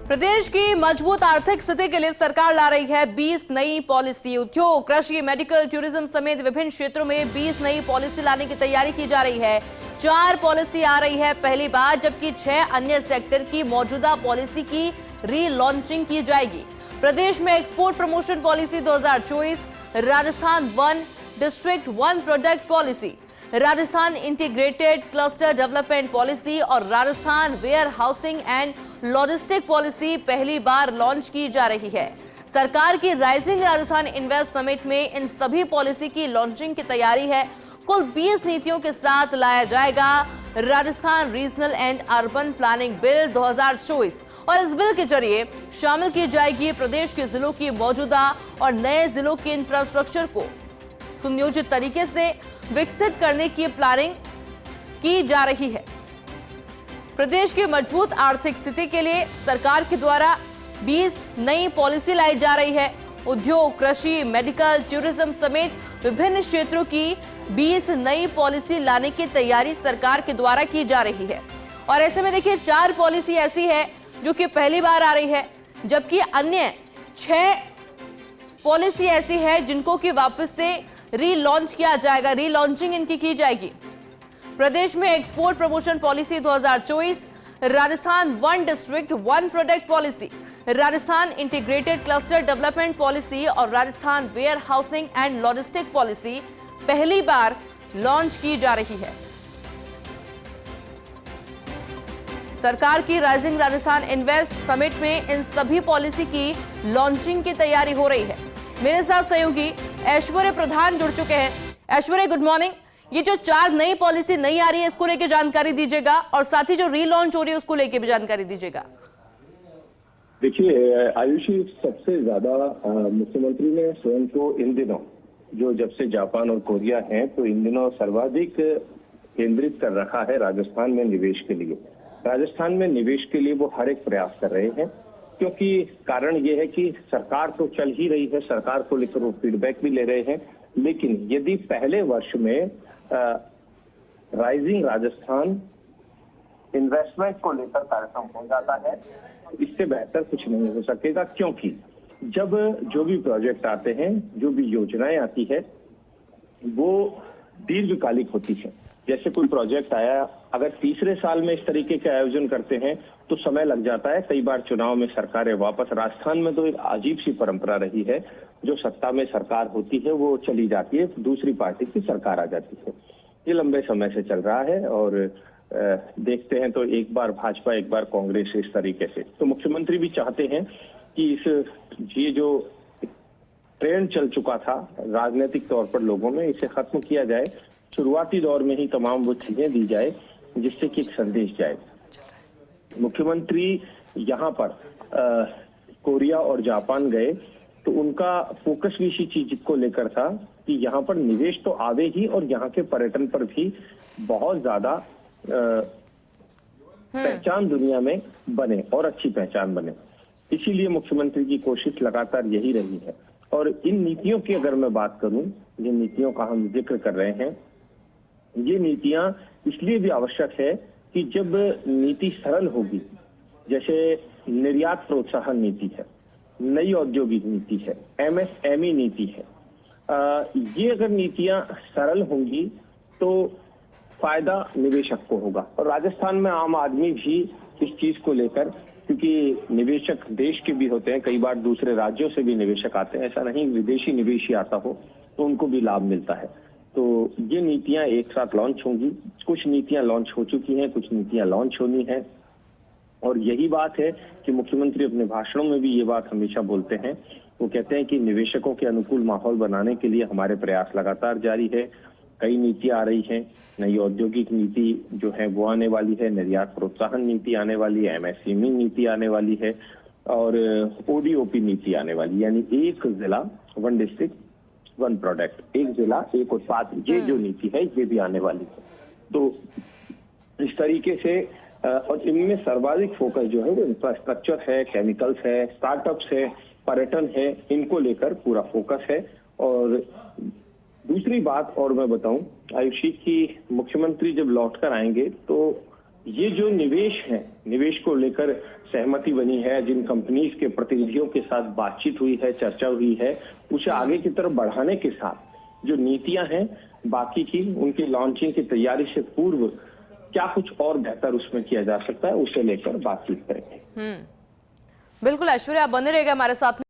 प्रदेश की मजबूत आर्थिक स्थिति के लिए सरकार ला रही है 20 नई पॉलिसी। उद्योग, कृषि, मेडिकल, टूरिज्म समेत विभिन्न क्षेत्रों में 20 नई पॉलिसी लाने की तैयारी की जा रही है। 4 पॉलिसी आ रही है पहली बार, जबकि 6 अन्य सेक्टर की मौजूदा पॉलिसी की रीलॉन्चिंग की जाएगी। प्रदेश में export promotion policy 2024, Rajasthan 1 district 1 product policy, Rajasthan integrated cluster development policy और Rajasthan warehousing and logistic policy पहली बार लॉन्च की जा रही है। सरकार की राइजिंग राजस्थान इन्वेस्ट समिट में इन सभी पॉलिसी की लॉन्चिंग की तैयारी है। कुल 20 नीतियों के साथ लाया जाएगा Rajasthan regional and urban planning bill 2024 और इस बिल के जरिए शामिल की जाएगी प्रदेश के जिलों की मौजूदा और नए जिलों के इंफ्रास्ट्रक्चर को सुनियोजित तरीके से विकसित करने की प्लानिंग की जा रही है। प्रदेश की मजबूत आर्थिक स्थिति के लिए सरकार के द्वारा 20 नई पॉलिसी लाई जा रही है। उद्योग, कृषि, मेडिकल, टूरिज्म समेत विभिन्न क्षेत्रों की 20 नई पॉलिसी लाने की तैयारी सरकार के द्वारा की जा रही है। और ऐसे में देखिए 4 पॉलिसी ऐसी है जो कि पहली बार आ रही है, जबकि अन्य 6 पॉलिसी ऐसी है जिनको कि वापस से रीलॉन्च किया जाएगा, रीलॉन्चिंग इनकी की जाएगी। प्रदेश में export promotion policy 2024, Rajasthan 1 district 1 product policy, Rajasthan integrated cluster development policy और Rajasthan warehousing and logistic policy पहली बार लॉन्च की जा रही है। सरकार की राइजिंग राजस्थान इन्वेस्ट समिट में इन सभी पॉलिसी की लॉन्चिंग की तैयारी हो रही है। मेरे साथ सहयोगी ऐश्वर्य प्रधान जुड़ चुके हैं। ऐश्वर्य, गुड मॉर्निंग। ये जो 4 नई पॉलिसी नई आ रही है, इसको लेकर जानकारी दीजिएगा और साथ ही जो रीलॉन्च हो रही है उसको लेकर भी जानकारी दीजिएगा। देखिए आयुषी, सबसे ज्यादा मुख्यमंत्री ने स्वयं को इन दिनों जो जब से जापान और कोरिया हैं तो इन दिनों सर्वाधिक केंद्रित कर रखा है राजस्थान में निवेश के लिए। राजस्थान में निवेश के लिए वो हर एक प्रयास कर रहे हैं, क्योंकि कारण ये है कि सरकार तो चल ही रही है, सरकार को लेकर वो फीडबैक भी ले रहे हैं। लेकिन यदि पहले वर्ष में राइजिंग राजस्थान इन्वेस्टमेंट को लेकर कार्यक्रम हो जाता है, इससे बेहतर कुछ नहीं हो सकेगा। क्योंकि जब जो भी प्रोजेक्ट आते हैं, जो भी योजनाएं आती है, वो दीर्घकालिक होती है। जैसे कोई प्रोजेक्ट आया, अगर तीसरे साल में इस तरीके के आयोजन करते हैं तो समय लग जाता है। कई बार चुनाव में सरकारें वापस, राजस्थान में तो एक अजीब सी परंपरा रही है, जो सत्ता में सरकार होती है वो चली जाती है, दूसरी पार्टी की सरकार आ जाती है। ये लंबे समय से चल रहा है और देखते हैं तो एक बार भाजपा एक बार कांग्रेस, इस तरीके से। तो मुख्यमंत्री भी चाहते हैं कि ये जो ट्रेंड चल चुका था राजनीतिक तौर पर लोगों में, इसे खत्म किया जाए। शुरुआती दौर में ही तमाम वो चीजें दी जाए जिससे कि एक संदेश जाए। मुख्यमंत्री यहाँ पर कोरिया और जापान गए तो उनका फोकस भी इसी चीज को लेकर था कि यहाँ पर निवेश तो आवे ही और यहाँ के पर्यटन पर भी बहुत ज्यादा पहचान दुनिया में बने और अच्छी पहचान बने। इसीलिए मुख्यमंत्री की कोशिश लगातार यही रही है। और इन नीतियों की अगर मैं बात करूं, जिन नीतियों का हम जिक्र कर रहे हैं, ये नीतियां इसलिए भी आवश्यक है कि जब नीति सरल होगी, जैसे निर्यात प्रोत्साहन नीति है, नई औद्योगिक नीति है, MSME नीति है, ये अगर नीतियां सरल होंगी तो फायदा निवेशक को होगा। और राजस्थान में आम आदमी भी इस चीज को लेकर, क्योंकि निवेशक देश के भी होते हैं, कई बार दूसरे राज्यों से भी निवेशक आते हैं, ऐसा नहीं विदेशी निवेशी आता हो तो उनको भी लाभ मिलता है। तो ये नीतियां एक साथ लॉन्च होंगी। कुछ नीतियां लॉन्च हो चुकी हैं, कुछ नीतियां लॉन्च होनी है। और यही बात है कि मुख्यमंत्री अपने भाषणों में भी ये बात हमेशा बोलते हैं। वो कहते हैं कि निवेशकों के अनुकूल माहौल बनाने के लिए हमारे प्रयास लगातार जारी है। कई नीतियां आ रही हैं, नई औद्योगिक नीति जो है वो आने वाली है, निर्यात प्रोत्साहन नीति आने वाली है, MSME नीति आने वाली है और ODOP नीति आने वाली, यानी एक जिला 1 डिस्ट्रिक्ट 1 प्रोडक्ट, एक जिला एक उत्पाद, ये जो नीति है ये भी आने वाली है। तो इस तरीके से और इनमें सर्वाधिक फोकस जो है वो इंफ्रास्ट्रक्चर है, केमिकल्स है, स्टार्टअप्स है, पर्यटन है, इनको लेकर पूरा फोकस है। और दूसरी बात और मैं बताऊं आयुषी की, मुख्यमंत्री जब लौट कर आएंगे तो ये जो निवेश है, निवेश को लेकर सहमति बनी है, जिन कंपनीज के प्रतिनिधियों के साथ बातचीत हुई है, चर्चा हुई है, उसे आगे की तरफ बढ़ाने के साथ जो नीतियां हैं बाकी की, उनकी लॉन्चिंग की तैयारी से पूर्व क्या कुछ और बेहतर उसमें किया जा सकता है, उसे लेकर बातचीत करेंगे। बिल्कुल ऐश्वर्या, आप बने रहेगा हमारे साथ।